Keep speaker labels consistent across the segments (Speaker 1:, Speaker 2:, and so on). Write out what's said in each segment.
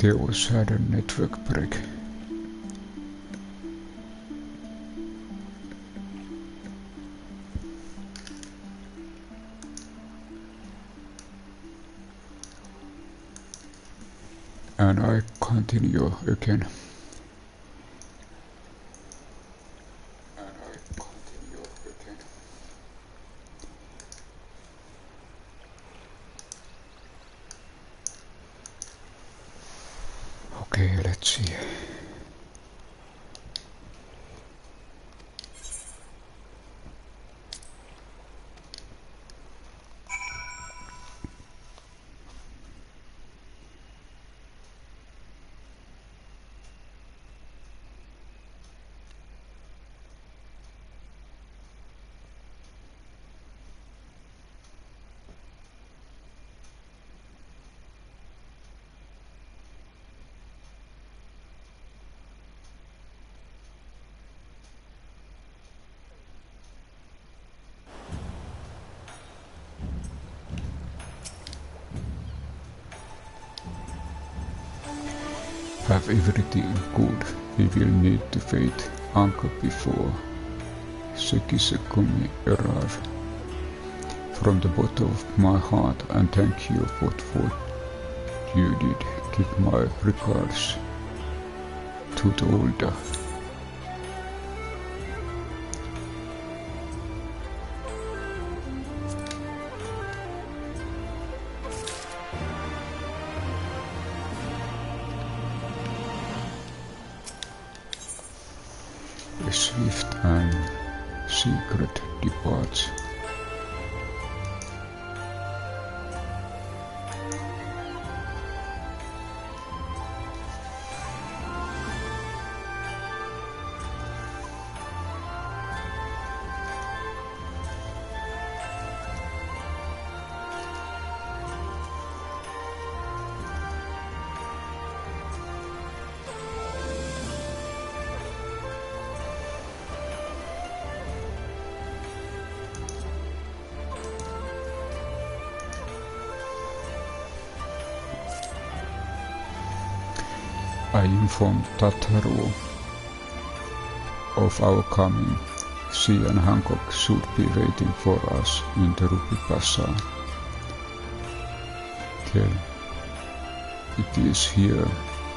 Speaker 1: Theos had a network break. And I continue again. Okay, let's see. Have everything good. We will need to fight Anka before Sekisekumi arrive. From the bottom of my heart, and thank you for what you did. Give my regards to the older. A swift and secret departs. I informed Tataru of our coming. She and Hancock should be waiting for us in the Ruby Bazaar. Tell it is here.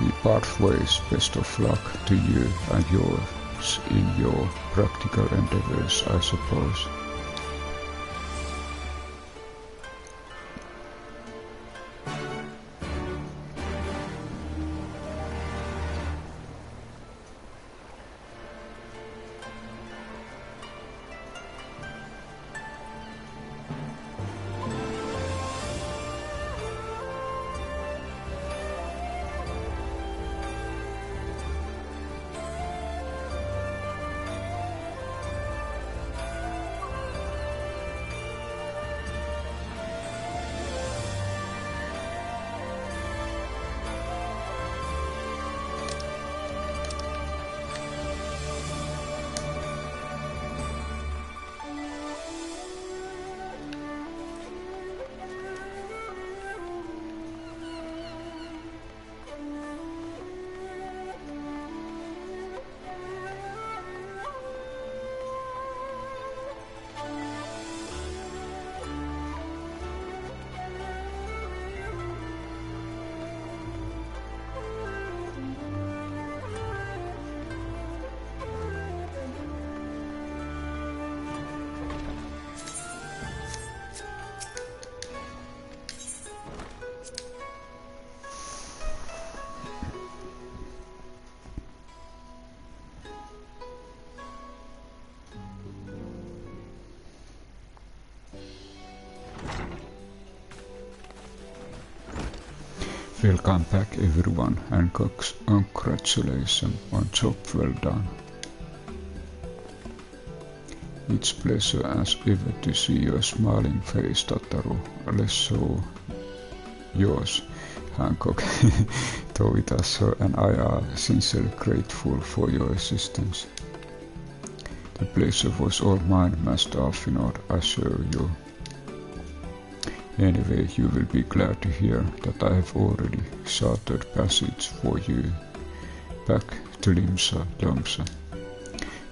Speaker 1: We part ways. Best of luck to you and yours in your practical endeavors, I suppose. Welcome back everyone, and congratulations on job well done. It's pleasure as ever to see your smiling face, Tataru. Less so yours, Hancock. Tovitaso and I are sincerely grateful for your assistance. The pleasure was all mine, Master Alfinor, I assure you. Anyway, you will be glad to hear that I have already chartered passage for you back to Limsa.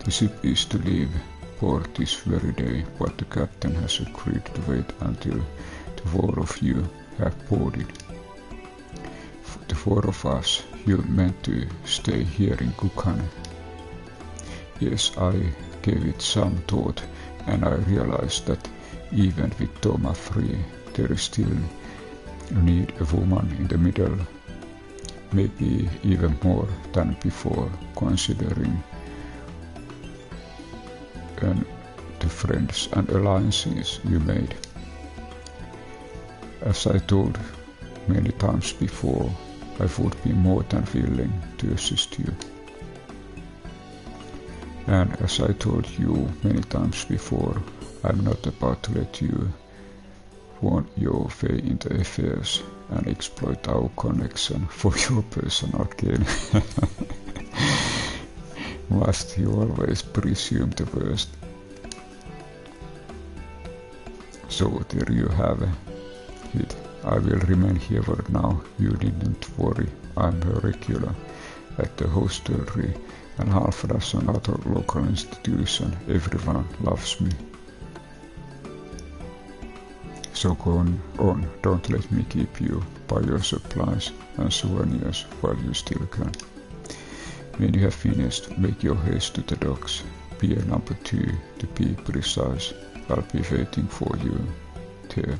Speaker 1: The ship is to leave port this very day, but the captain has agreed to wait until the four of you have boarded. The four of us, you meant to stay here in Kukane. Yes, I gave it some thought, and I realized that even with Toma free, there is still need a woman in the middle, maybe even more than before, considering the friends and alliances you made. As I told many times before, I would be more than willing to assist you. And as I told you many times before, I'm not about to let you want your way into affairs and exploit our connection for your personal gain. Must you always presume the worst? So there you have it. I will remain here for now. You needn't worry. I'm a regular at the hostelry and half a dozen other local institutions. Everyone loves me. So go on, don't let me keep you. Buy your supplies and souvenirs while you still can. When you have finished, make your haste to the docks. Pier number 2 to be precise. I'll be waiting for you there.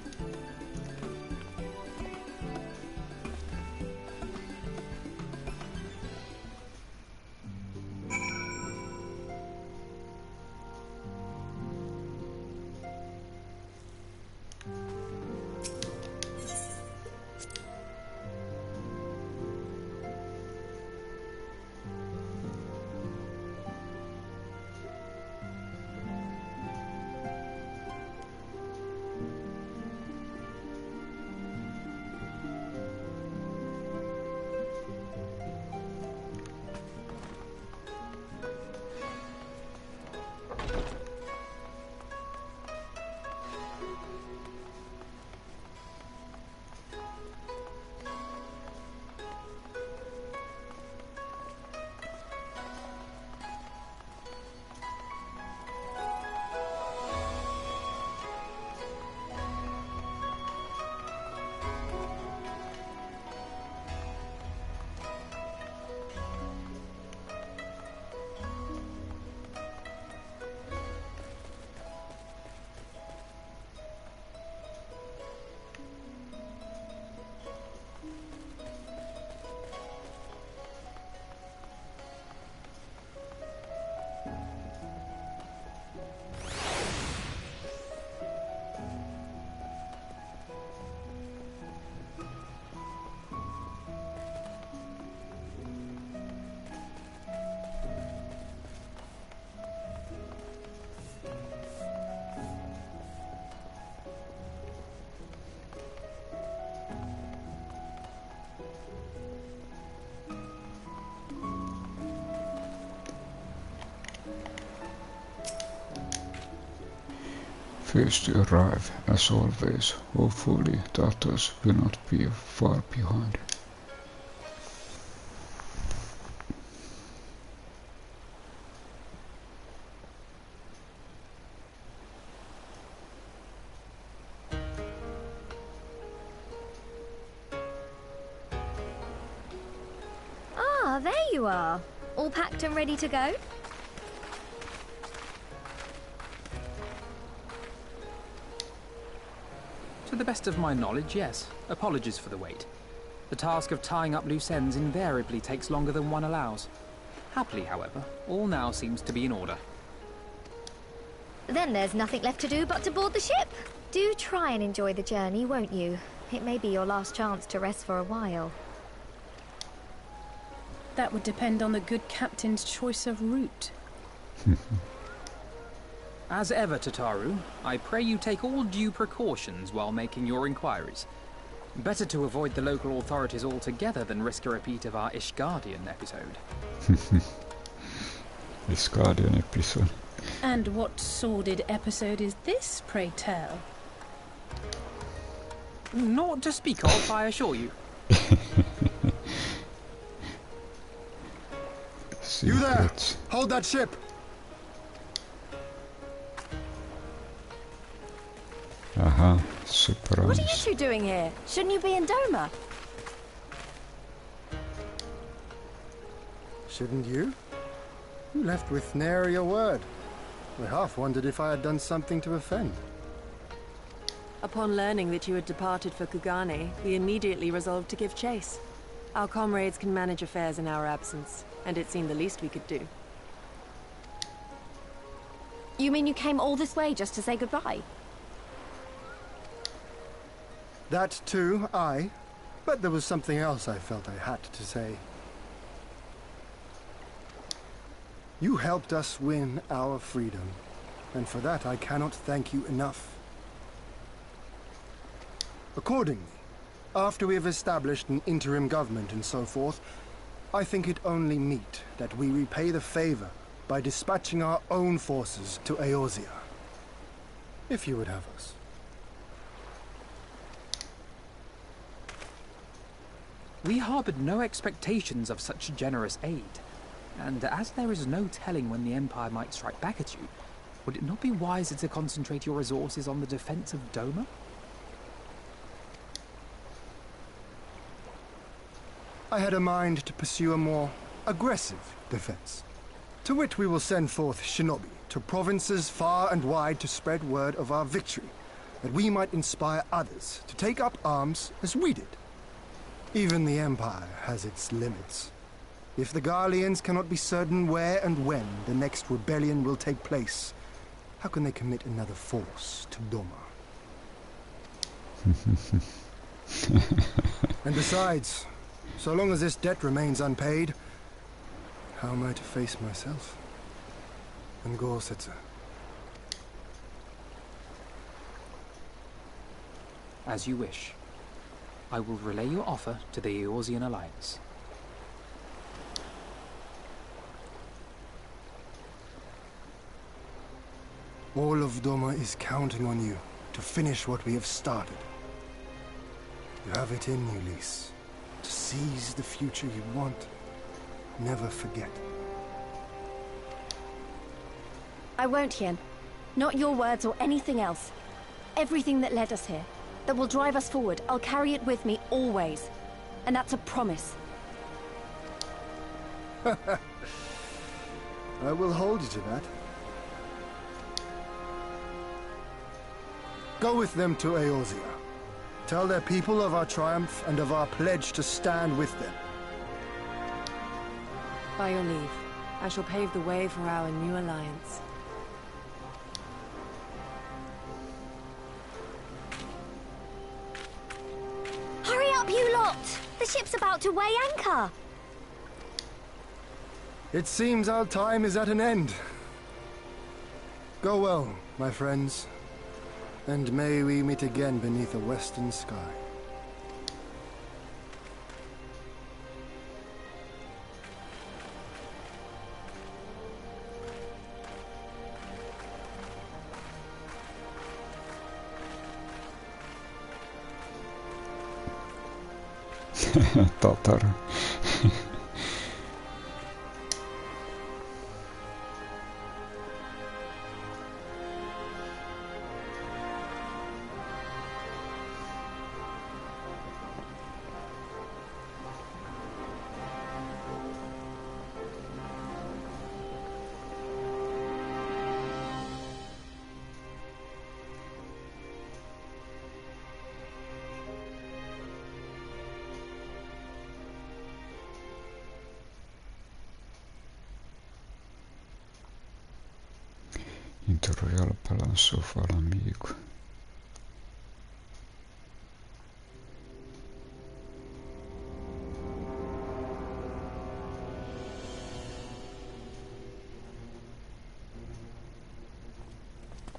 Speaker 1: First to arrive, as always. Hopefully the others will not be far behind.
Speaker 2: Ah, there you are. All packed and ready to go?
Speaker 3: To the best of my knowledge, yes. Apologies for the wait. The task of tying up loose ends invariably takes longer than one allows. Happily, however, all now seems to be in order.
Speaker 2: Then there's nothing left to do but to board the ship. Do try and enjoy the journey, won't you? It may be your last chance to rest for a while.
Speaker 4: That would depend on the good captain's choice of route.
Speaker 3: As ever, Tataru, I pray you take all due precautions while making your inquiries. Better to avoid the local authorities altogether than risk a repeat of our Ishgardian episode.
Speaker 1: Ishgardian episode.
Speaker 4: And what sordid episode is this, pray tell?
Speaker 3: Naught to speak of, I assure you.
Speaker 5: You there!
Speaker 1: Secrets.
Speaker 5: Hold that ship!
Speaker 1: Aha,
Speaker 6: What are you
Speaker 1: surprise.
Speaker 6: two doing here? Shouldn't you be in Doma?
Speaker 5: Shouldn't you? You left with nary a word. I half wondered if I had done something to offend.
Speaker 6: Upon learning that you had departed for Kugane, we immediately resolved to give chase. Our comrades can manage affairs in our absence, and it seemed the least we could do. You mean you came all this way just to say goodbye?
Speaker 5: That too, aye. But there was something else I felt I had to say. You helped us win our freedom, and for that I cannot thank you enough. Accordingly, after we have established an interim government and so forth, I think it only meet that we repay the favor by dispatching our own forces to Eorzea. If you would have us.
Speaker 3: We harbored no expectations of such generous aid, and as there is no telling when the Empire might strike back at you, would it not be wiser to concentrate your resources on the defense of Doma?
Speaker 5: I had a mind to pursue a more aggressive defense, to which we will send forth shinobi to provinces far and wide to spread word of our victory, that we might inspire others to take up arms as we did. Even the Empire has its limits. If the Garleans cannot be certain where and when the next rebellion will take place, how can they commit another force to Doma? And besides, so long as this debt remains unpaid, how am I to face myself and Gorsetzer?
Speaker 3: As you wish. I will relay your offer to the Eorzean Alliance.
Speaker 5: All of Doma is counting on you to finish what we have started. You have it in you, Lys. To seize the future you want. Never forget.
Speaker 6: I won't, Hien. Not your words or anything else. Everything that led us here, that will drive us forward, I'll carry it with me always. And that's a promise.
Speaker 5: I will hold you to that. Go with them to Eorzea. Tell their people of our triumph and of our pledge to stand with them.
Speaker 6: By your leave, I shall pave the way for our new alliance.
Speaker 2: Hurry up, you lot! The ship's about to weigh anchor!
Speaker 5: It seems our time is at an end. Go well, my friends. And may we meet again beneath a western sky.
Speaker 1: Tatar. Intro Royal Palazzo Falamigo.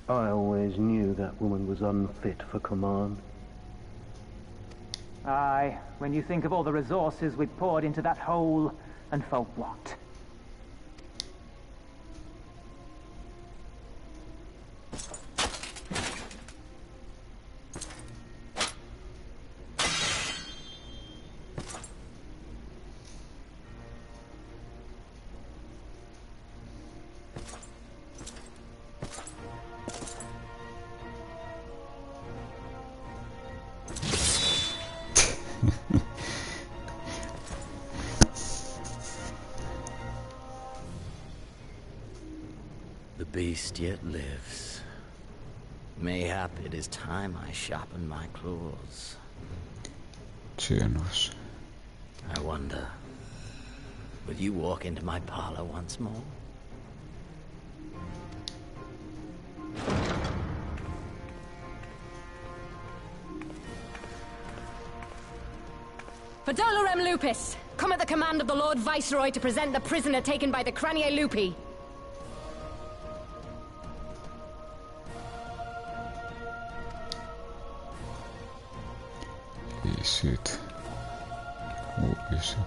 Speaker 7: I always knew that woman was unfit for command.
Speaker 8: Aye, when you think of all the resources we've poured into that hole, and for what?
Speaker 9: The beast yet lives. Mayhap it is time I sharpen my claws.
Speaker 1: Xenos.
Speaker 9: I wonder, will you walk into my parlor once more?
Speaker 10: For Dolorem Lupus, come at the command of the Lord Viceroy to present the prisoner taken by the Cranie Lupi.
Speaker 1: Is it? Who is it?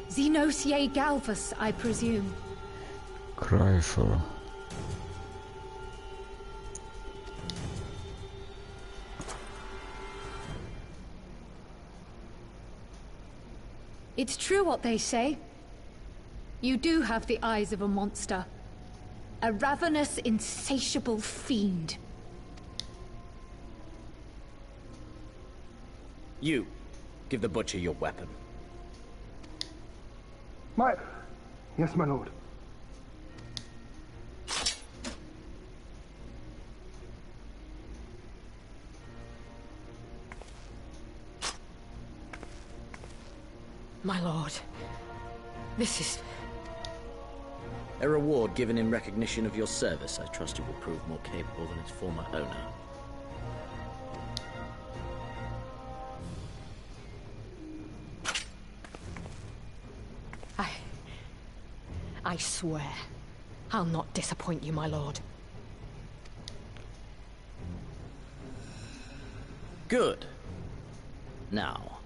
Speaker 4: Xenosier Galvus, I presume.
Speaker 1: Cryfall.
Speaker 4: It's true what they say. You do have the eyes of a monster. A ravenous, insatiable fiend.
Speaker 9: You, give the butcher your weapon.
Speaker 5: Yes, my lord.
Speaker 10: My lord, this is...
Speaker 9: A reward given in recognition of your service. I trust you will prove more capable than its former owner.
Speaker 10: I swear, I'll not disappoint you, my lord.
Speaker 9: Good. Now,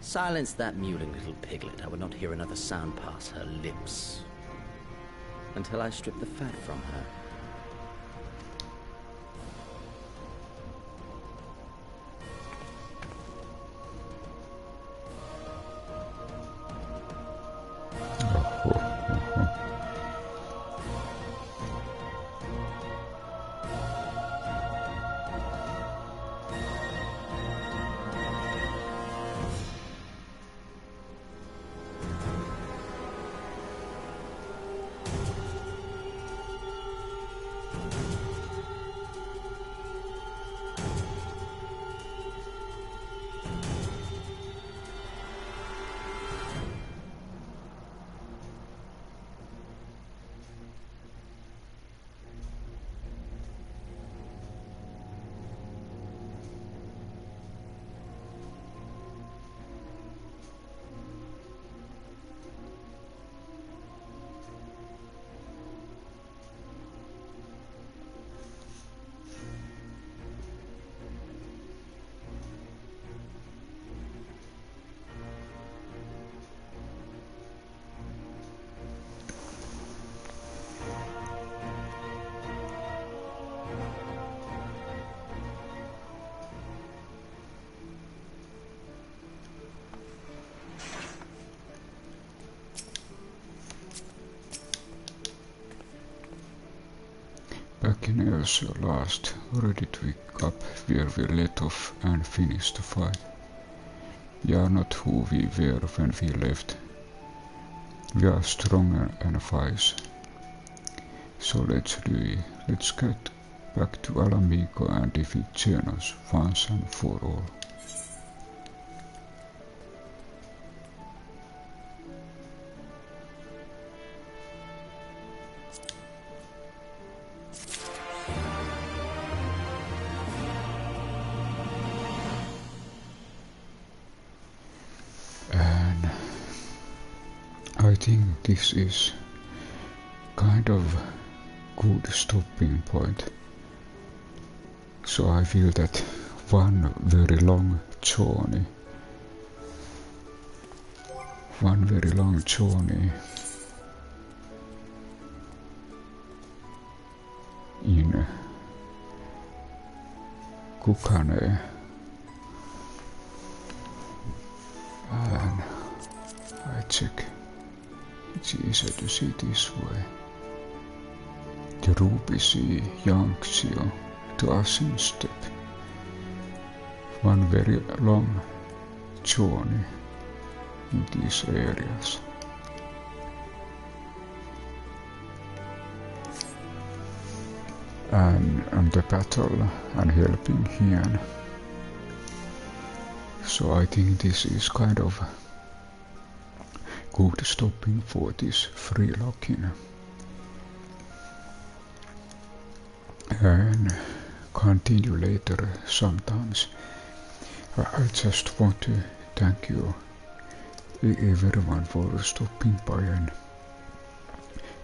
Speaker 9: silence that mewling little piglet. I would not hear another sound pass her lips until I strip the fat from her.
Speaker 1: Back in Elsa last, ready to pick up where we let off and finish the fight. We are not who we were when we left. We are stronger and wise. So let's do it. Let's get back to Alamico and defeat Xenos once and for all. I think this is kind of good stopping point. So I feel that one very long journey in Kukane, and I check. It's easier to see this way. The Ruby Sea, Yangtze, the Asin Steppe. one very long journey in these areas. And the battle and helping Hian. So I think this is kind of good stopping for this free login. And continue later sometimes. I just want to thank you everyone for stopping by, and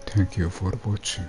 Speaker 1: thank you for watching.